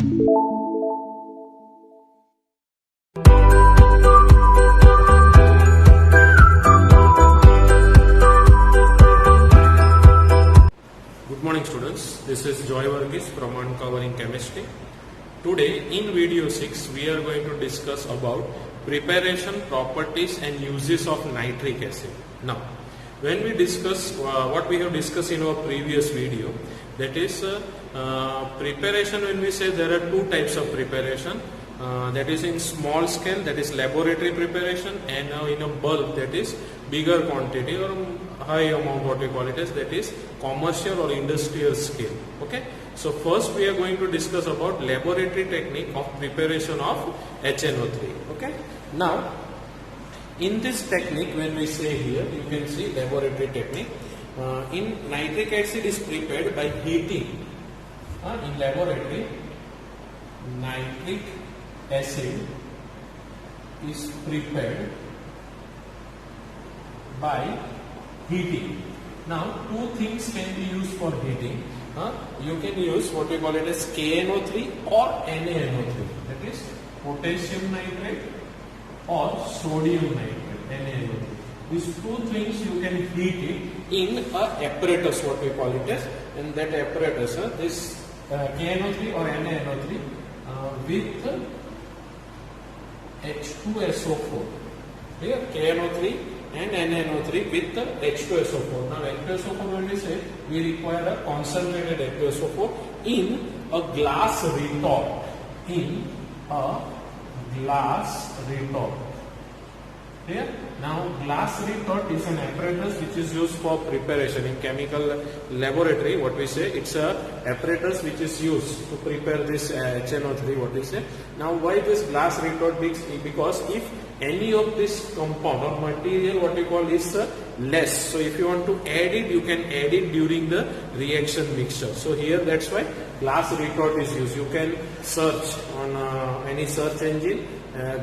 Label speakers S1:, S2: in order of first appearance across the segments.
S1: Good morning students, this is Joy Varghese from Uncovering Chemistry. Today in video 6 we are going to discuss about preparation, properties and uses of nitric acid. Now when we discuss what we have discussed in our previous video, that is preparation, when we say there are two types of preparation, that is in small scale, that is laboratory preparation, and now in a bulk, that is bigger quantity or high amount, what we call it as, that is commercial or industrial scale. Okay, so first we are going to discuss about laboratory technique of preparation of HNO3. Okay, now in this technique, when we say here, you can see laboratory technique. In nitric acid is prepared by heating. In laboratory, nitric acid is prepared by heating. Now, two things can be used for heating. You can use what we call it as KNO3 or NaNO3. That is potassium nitrate or sodium nitrate, NaNO3. These two things you can heat it in a apparatus, what we call it as, and that apparatus, this KNO3 or NaNO3 with H2SO4. Here KNO3 and NaNO3 with H2SO4. Now H2SO4, when we say, we require a concentrated H2SO4 in a glass retort. In a glass retort. Here, now glass retort is an apparatus which is used for preparation in chemical laboratory. What we say, it's a apparatus which is used to prepare this HNO3. What we say. Now, why this glass retort? Because if any of this compound or material, what we call, is less, so if you want to add it, you can add it during the reaction mixture. So here, that's why glass retort is used. You can search on any search engine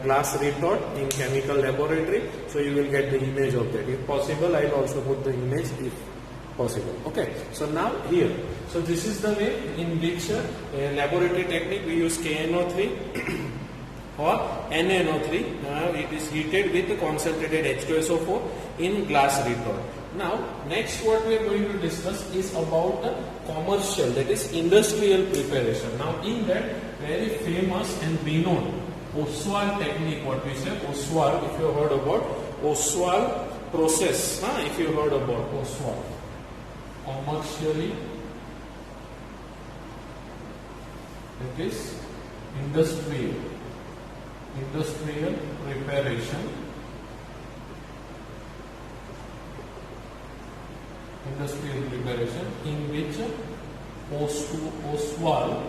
S1: glass retort in chemical laboratory, so you will get the image of that. If possible, I will also put the image if possible. Okay, so now here, so this is the way in which laboratory technique we use KNO3 or NaNO3. It is heated with concentrated H2SO4 in glass retort. Now next what we are going to discuss is about the commercial, that is industrial preparation. Now in that, very famous and renowned Ostwald technique, what we say, Ostwald, if you have heard about Ostwald process, if you have heard about Ostwald, commercially, it is industrial preparation, in which Ostwald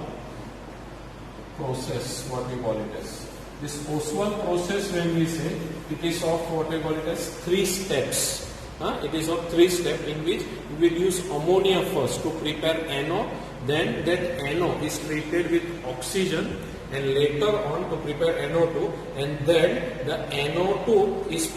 S1: process, what we call it as. This Ostwald process, when we say, it is of what we call it as 3 steps. It is of 3 steps in which we will use ammonia first to prepare NO, then that NO is treated with oxygen, and later on to prepare NO2, and then the NO2 is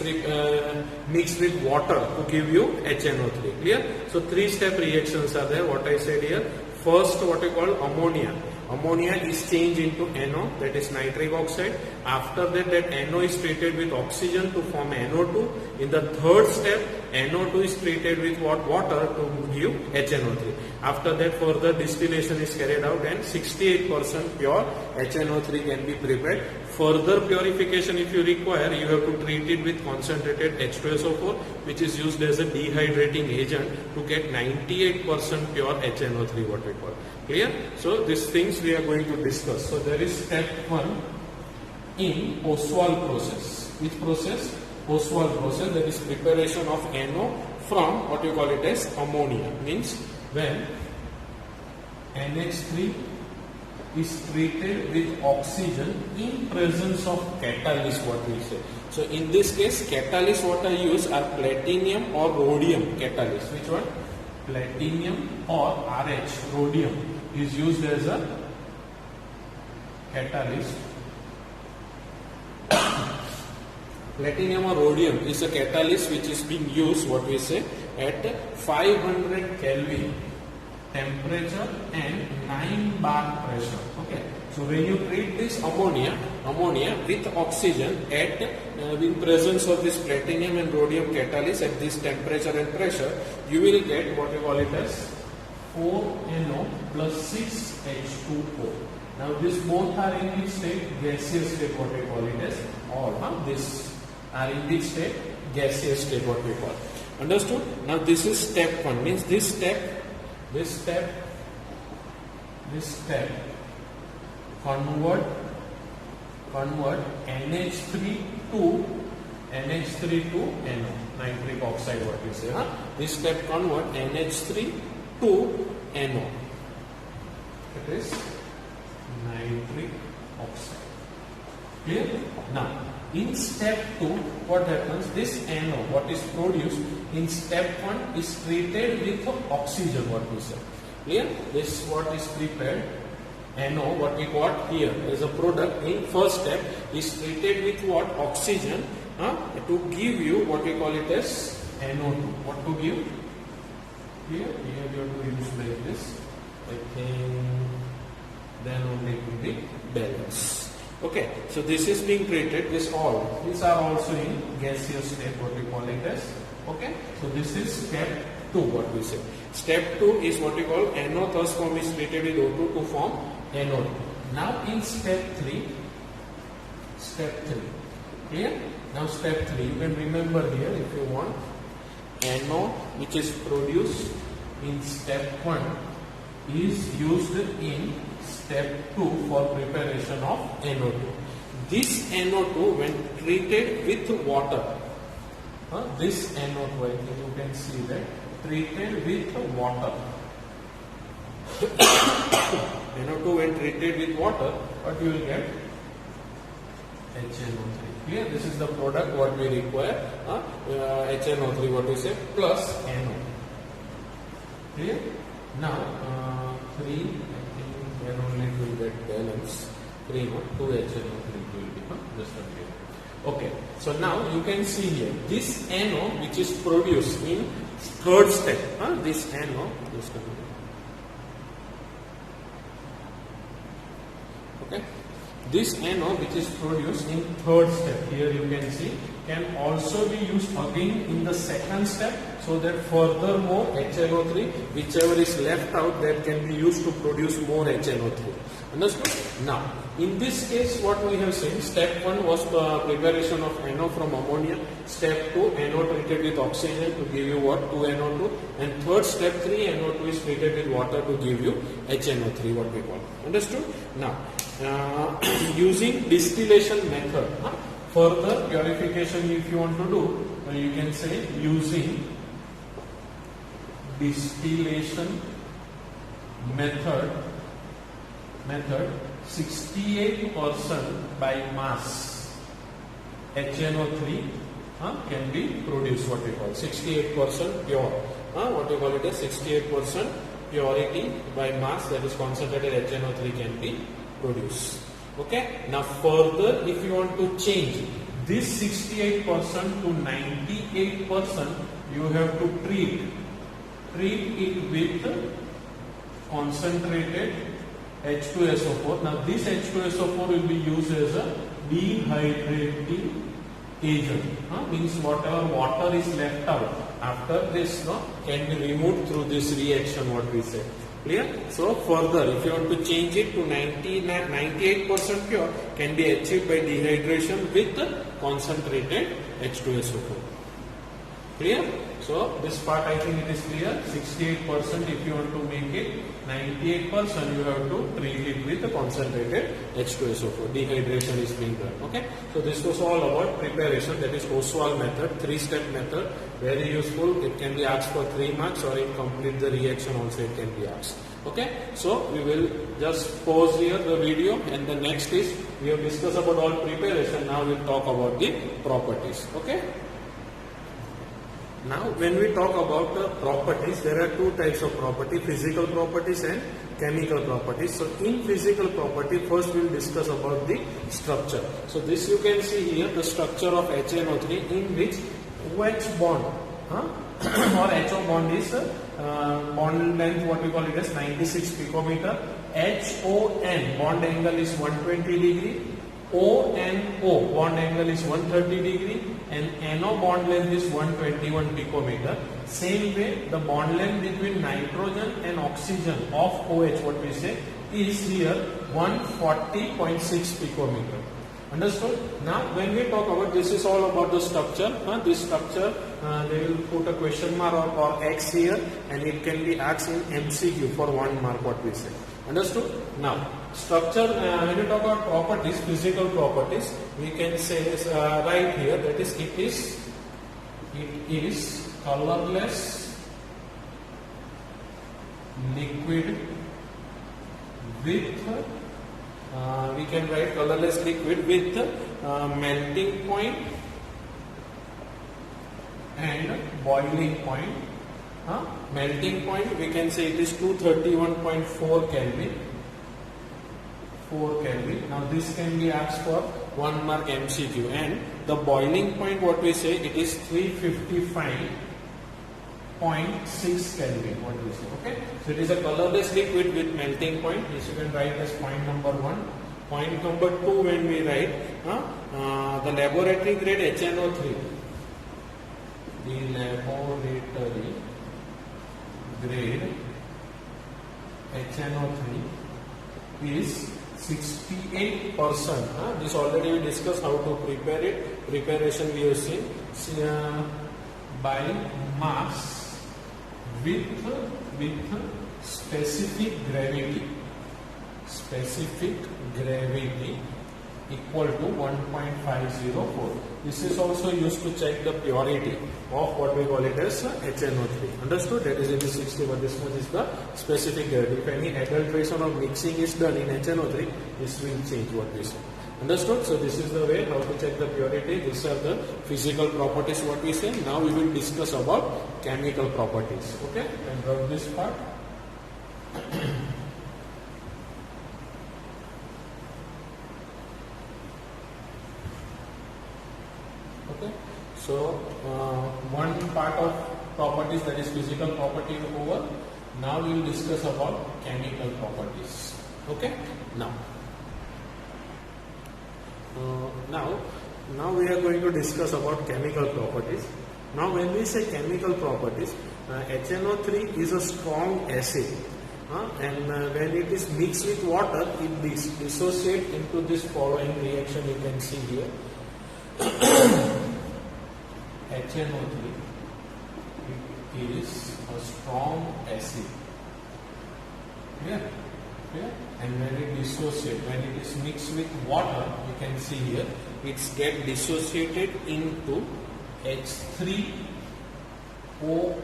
S1: mixed with water to give you HNO3. Clear? So 3-step reactions are there, what I said here. First, what we call ammonia. Ammonia is changed into NO, that is nitric oxide. After that, that NO is treated with oxygen to form NO2. In the 3rd step, NO2 is treated with water to give HNO3. After that, further distillation is carried out and 68% pure HNO3 can be prepared. Further purification, if you require, you have to treat it with concentrated H2SO4, which is used as a dehydrating agent to get 98% pure HNO3, what we call. Clear? So these things we are going to discuss. So there is step 1 in Ostwald process. Which process? Ostwald process, that is preparation of NO from what you call it as ammonia. Means when NH3 is treated with oxygen in presence of catalyst, what we say. So in this case, catalyst what I use are platinum or rhodium catalyst. Which one? Platinum or RH, rhodium, is used as a catalyst. Platinum or rhodium is a catalyst which is being used, what we say, at 500 Kelvin temperature and 9 bar pressure. Okay, so So when you treat this ammonia with oxygen at in presence of this platinum and rhodium catalyst at this temperature and pressure, you will get what we call it as 4NO plus 6H2O. Now these both are in which state? Gaseous state, what we call it as all. This are in which state? Gaseous state, what we call. Understood? Now this is step 1, means this step convert NH3 to NO, nitric oxide, what we say. This step convert NH3 to NO. It is nitric oxide. Clear? Now, in step 2, what happens? This NO, what is produced in step 1 is treated with oxygen, what we say. Clear? This what is prepared. NO, what we got here as a product in first step is treated with what? Oxygen to give you what we call it as NO2. What to give? Here we have to use like this. I think then only it will be balanced. Okay, so this is being treated. These are also in gaseous state, what we call it as. Okay, so this is step 2, what we say. Step 2 is what we call NO thus form is treated with O2 to form NO2. Now in step 3, clear? Now step 3, you can remember here if you want, NO which is produced in step 1 is used in step 2 for preparation of NO2. This NO2 when treated with water, this NO2, I think you can see that, treated with water. NO2 when treated with water, what you will get? HNO3. Clear? This is the product what we require. HNO3, what we say, plus NO. Clear? Now 3, I think then only it will get balance. 3, 2 HNO3 will become just a clear. Okay, so now you can see here this NO which is produced in third step. This NO, just a minute. Okay, this NO which is produced in third step, here you can see, can also be used again in the second step, so that furthermore HNO3, whichever is left out, that can be used to produce more HNO3. Understood? Now, in this case, what we have seen, step 1 was preparation of NO from ammonia. Step 2, NO treated with oxygen to give you what? 2NO2. And third step 3, NO2 is treated with water to give you HNO3, what we call. Understood? Now, using distillation method, further purification if you want to do, you can say using distillation method 68% by mass HNO3 can be produced, what we call 68% pure, what we call it as 68% purity by mass, that is concentrated HNO3 can be produced. Okay, now further if you want to change this 68% to 98%, you have to treat it with concentrated H2SO4. Now this H2SO4 will be used as a dehydrating agent. Means whatever water is left out after this can be removed through this reaction, what we say. Clear? So further, if you want to change it to 98% pure, can be achieved by dehydration with concentrated H2SO4. Clear? So this part I think it is clear. 68% if you want to make it, 98% you have to treat it with the concentrated H2SO4. Dehydration is being done. Okay. So this was all about preparation. That is Ostwald method, 3-step method. Very useful. It can be asked for 3 marks, or in complete the reaction also it can be asked. Okay. So we will just pause here the video, and the next is we have discussed about all preparation. Now we will talk about the properties. Okay. Now, when we talk about the properties, there are 2 types of property, physical properties and chemical properties. So, in physical property, first we will discuss about the structure. So, this you can see here, the structure of HNO3, in which OH bond or HO bond is bond length, what we call it as 96 picometer, HON bond angle is 120 degree, ONO bond angle is 130 degree, and NO bond length is 121 picometer. Same way, the bond length between nitrogen and oxygen of OH, what we say, is here 140.6 picometer. Understood? Now, when we talk about, this is all about the structure. This structure, they will put a question mark or X here, and it can be asked in MCQ for 1 mark, what we say. Understood? Now, structure, when you talk about properties, physical properties, we can say right here, that is, it is colorless liquid with we can write colorless liquid with melting point and boiling point. Melting point, we can say it is 231.4 Kelvin. 4 Kelvin. Now this can be asked for 1 mark MCQ, and the boiling point, what we say, it is 355.6 Kelvin, what we say. Okay, so it is a colorless liquid with melting point. This you can write as point number 1. Point number 2, when we write the laboratory grade HNO3, the laboratory grade HNO3 is 68%. This already we discussed how to prepare it. Preparation we have seen by mass with specific gravity equal to 1.504. This is also used to check the purity of what we call it as HNO3. Understood? That is it is 60, but this one is the specific gravity. If any adulteration or mixing is done in HNO3, this will change what we say. Understood? So this is the way how to check the purity. These are the physical properties what we say. Now we will discuss about chemical properties. Okay? And drop this part. Okay, so one part of properties, that is physical property, over. Now we will discuss about chemical properties. Okay, now we are going to discuss about chemical properties. Now when we say chemical properties, HNO3 is a strong acid, and when it is mixed with water, it dissociates into this following reaction. You can see here. HNO3 is a strong acid. Yeah. And when it dissociates, when it is mixed with water, you can see here, it gets dissociated into H3O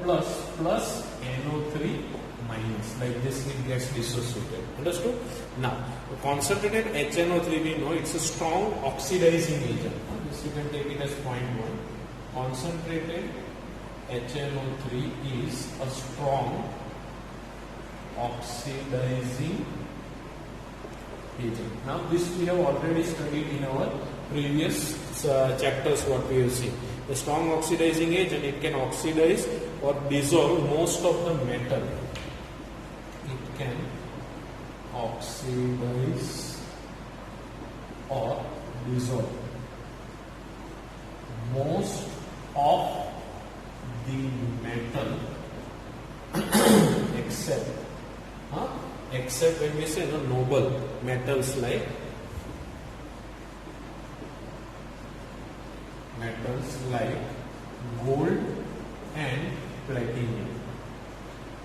S1: plus NO3 minus. Like this, it gets dissociated. Understood? Now, the concentrated HNO3, we know it's a strong oxidizing agent. This you can take it as point 1. Concentrated HNO3 is a strong oxidizing agent. Now this we have already studied in our previous chapters what we have seen. The strong oxidizing agent, it can oxidize or dissolve most of the metal. It can oxidize or dissolve most of the metal except when we say noble metals like gold and platinum.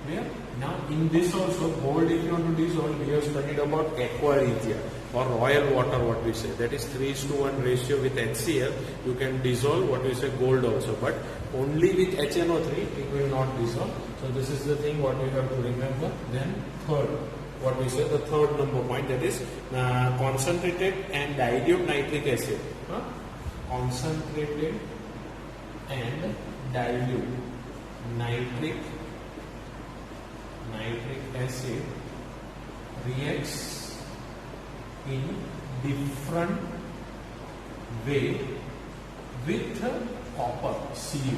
S1: Yeah? Now in this also, gold, if you want to dissolve, we have studied about aqua regia or royal water, what we say, that is 3:1 ratio with HCl. You can dissolve what we say gold also, but only with HNO3 it will not dissolve. So this is the thing what we have to remember. Then third, what we say, the third number point, that is concentrated and dilute nitric acid. Concentrated and dilute nitric acid reacts in different way with copper, Cu.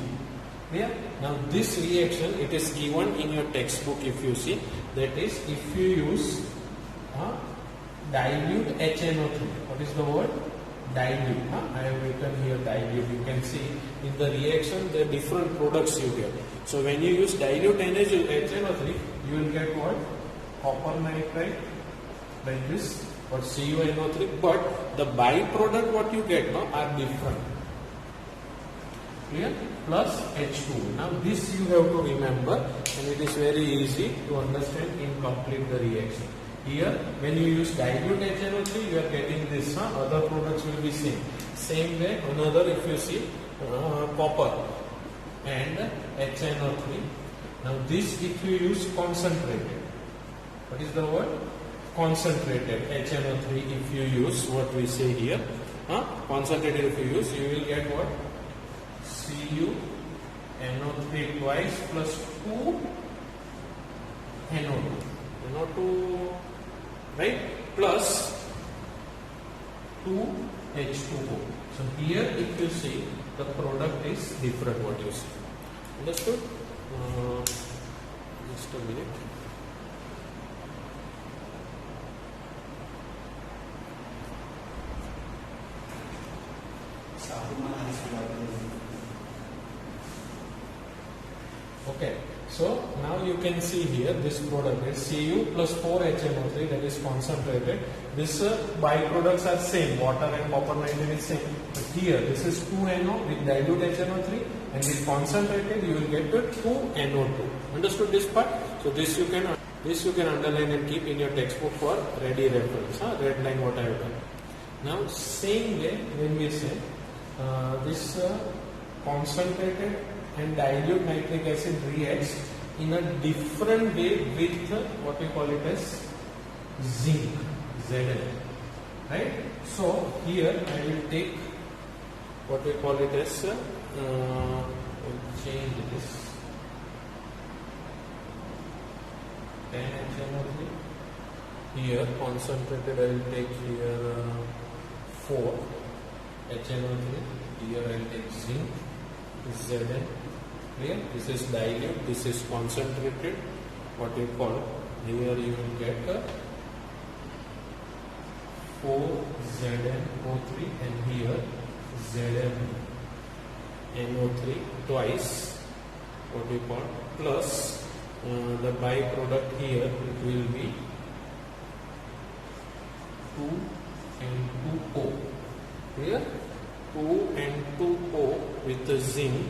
S1: Yeah. Now this reaction, it is given in your textbook. If you see, that is, if you use dilute HNO3. What is the word? Dilute. I have written here dilute. You can see in the reaction the different products you get. So when you use dilute HNO3, you will get what? Copper nitride like this, or CuNO3. But the byproduct what you get now are different. Clear? Plus H2. Now this you have to remember, and it is very easy to understand in complete the reaction. Here, when you use dilute HNO3, you are getting this. Other products will be same. Same way, another if you see copper and HNO3. Now this if you use concentrated. What is the word? Concentrated HNO3 if you use what we say here. Concentrated if you use, you will get what? CuNO3 twice plus 2 NO2. NO2, right? Plus 2 H2O. So here if you see, the product is different what you see. Understood? Just a minute. Okay, so now you can see here this product is Cu plus 4HNO3, that is concentrated. This byproducts are same, water and copper nitride is same. But here this is 2NO with dilute HNO3, and with concentrated you will get the 2NO2. Understood this part? So this you can underline and keep in your textbook for ready reference. Red line what I have done. Now same way when we say this concentrated and dilute nitric acid reacts in a different way with what we call it as zinc, Zn, right? So here I will take what we call it as change this 10HNO3. Here concentrated I will take here 4 HNO3. Here I will take zinc, Zn. Clear? This is dilute, this is concentrated. What you call, here you will get 4ZnO3 and here ZnNO3 twice. What you call, plus the byproduct here it will be 2 and 2O. Clear? 2 and 2O with the zinc.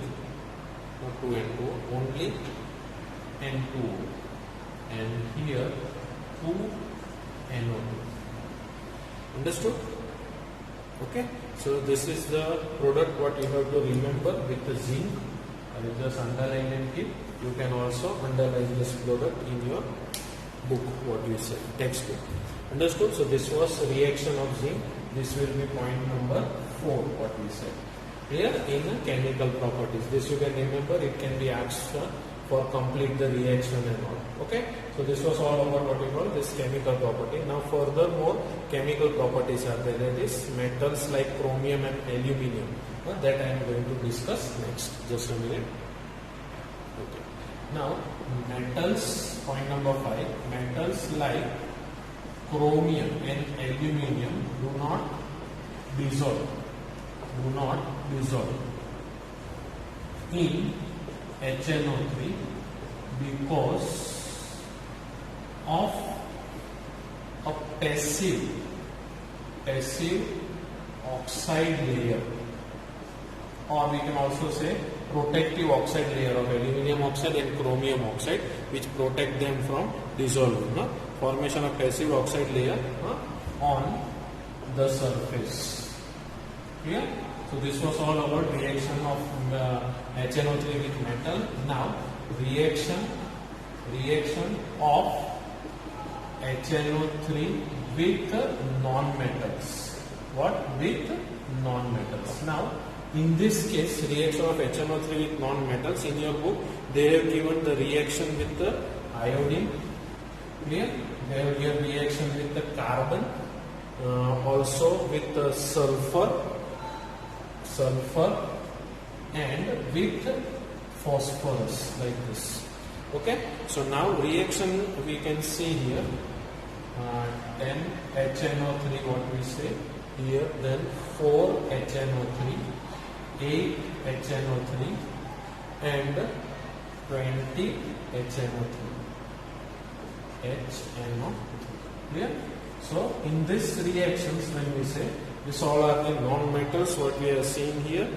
S1: Not 2 and 2, only N2, and here 2 NO2. Understood? Okay, so this is the product what you have to remember with the zinc. I will just underline and keep. You can also underline this product in your book, what you say, textbook. Understood? So this was reaction of zinc. This will be point number 4, what we said. Here in chemical properties, this you can remember, it can be asked for complete the reaction and all. Okay, so this was all about what we call this chemical property. Now furthermore chemical properties are there, that is metals like chromium and aluminium, that I am going to discuss next. Just a minute. Okay. Now metals, point number 5, metals like chromium and aluminium do not dissolve in HNO3 because of a passive oxide layer, or we can also say protective oxide layer of aluminium oxide and chromium oxide, which protect them from dissolving. Formation of passive oxide layer on the surface. Clear? So this was all about reaction of HNO3 with metal. Now reaction of HNO3 with non-metals. What? With non-metals. Now in this case, reaction of HNO3 with non-metals, in your book they have given the reaction with the iodine. Clear? They have given reaction with the carbon, also with the sulfur and with phosphorus, like this. Okay, so now reaction we can see here. 10 HNO3 what we say here, then 4 HNO3, 8 HNO3 and 20 HNO3. Clear? So in these reactions, when we say this all are the non-metals what we are seeing here,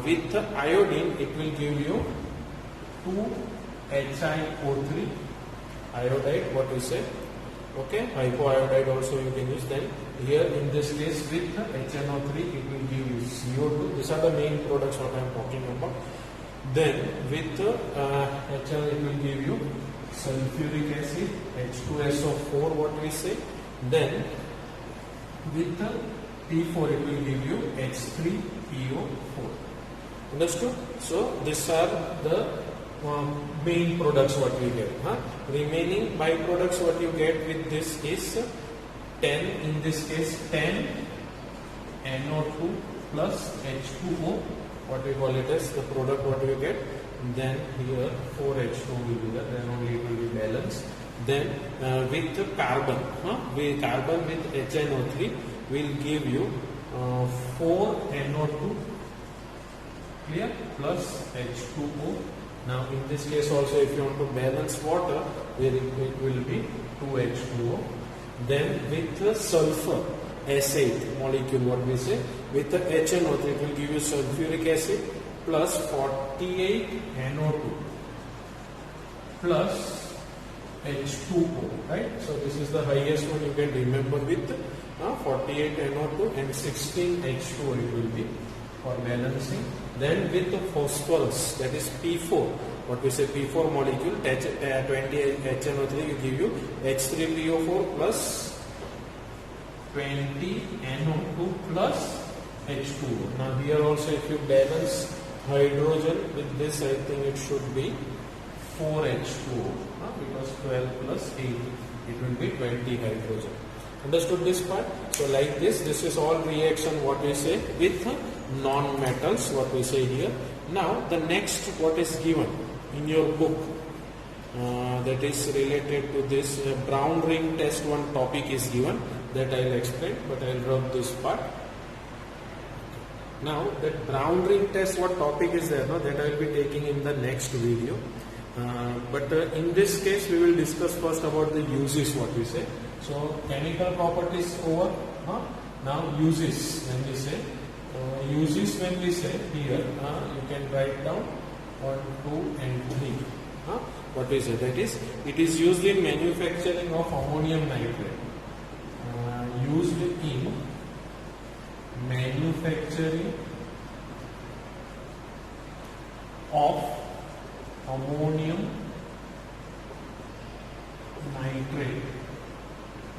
S1: with iodine it will give you 2 HiO3 iodide what we say. Okay, hypoiodide also you can use. Then here in this case with HNO3 it will give you CO2. These are the main products what I am talking about. Then with HL it will give you sulfuric acid, H2SO4 what we say. Then with P4 it will give you H3PO4. Understood? So these are the main products what we get. Remaining byproducts what you get with this is 10, in this case 10 NO2 plus H2O, what we call it as the product what you get. Then here 4H2 will be there, then only it will be balanced. Then with carbon, with carbon with HNO3 will give you 4 NO2 clear plus H2O. Now in this case also if you want to balance water, where it will be 2H2O. Then with the sulfur S8 molecule what we say, with the HNO3 it will give you sulfuric acid plus 48 NO2 plus H2O, right? So this is the highest one you can remember with 48 NO2 and 16 H2O it will be for balancing. Then with the phosphorus, that is P4, what we say P4 molecule, 20 HNO3 will give you H3PO4 plus 20 NO2 plus H2O. Now here also if you balance hydrogen with this, I think it should be 4H2O, because 12 plus 8, it will be 20 hydrogen. Understood this part? So like this is all reaction what we say with non-metals what we say here. Now the next what is given in your book that is related to this brown ring test, one topic is given that I will explain, but I will drop this part. Now that brown ring test, what topic is there, that I will be taking in the next video. But in this case we will discuss first about the uses what we say. So chemical properties over. Now uses, when we say uses, when we say here you can write down 1, 2 and 3. What is it? That is, it is used in manufacturing of ammonium nitrate. Used in manufacturing of ammonium nitrate.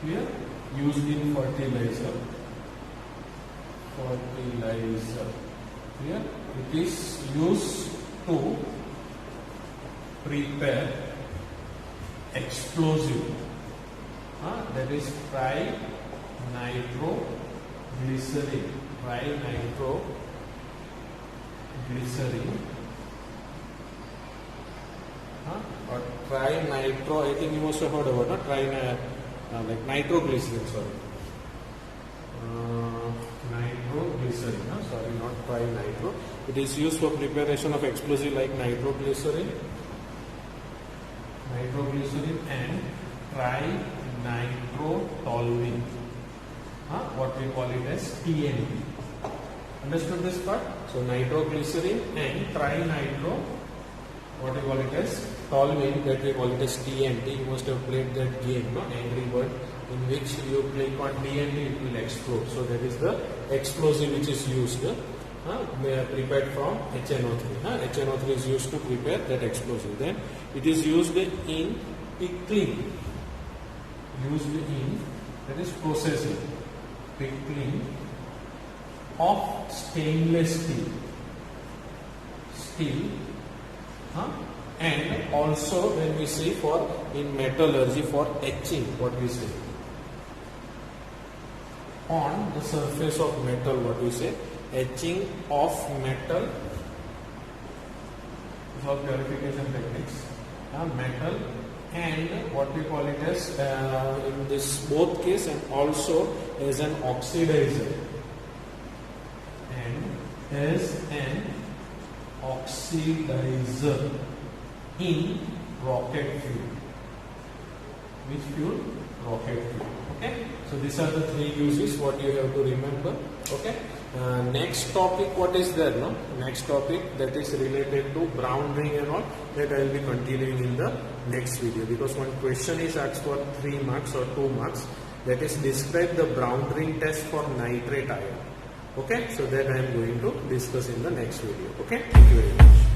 S1: Here used in fertilizer. Here it is used to prepare explosive. That is trinitro-glycerin. Or trinitro, I think you must have heard about it. Like nitroglycerin, sorry. Nitroglycerin, sorry, not trinitro. It is used for preparation of explosive like nitroglycerin and trinitrotoluene. What we call it as TNT. Understood this part? So nitroglycerin and trinitro, what we call it as toluene, that we call it as TNT. You must have played that game, Angry Bird, in which you click on TNT, it will explode. So that is the explosive which is used, prepared from HNO3. HNO3 is used to prepare that explosive. Then it is used in pickling. That is processing, pickling of stainless steel. And also when we say for in metallurgy for etching, what we say on the surface of metal, what we say etching of metal for purification techniques, metal and what we call it as in this both case, and also as an oxidizer, and as an oxidizer in rocket fuel. Which fuel? Rocket fuel. Okay, so these are the three uses what you have to remember. Okay, next topic, what is there? No, next topic that is related to brown ring and all, that I will be continuing in the next video, because one question is asked for 3 marks or 2 marks, that is describe the brown ring test for nitrate ion. Okay, so that I am going to discuss in the next video. Okay, thank you very much.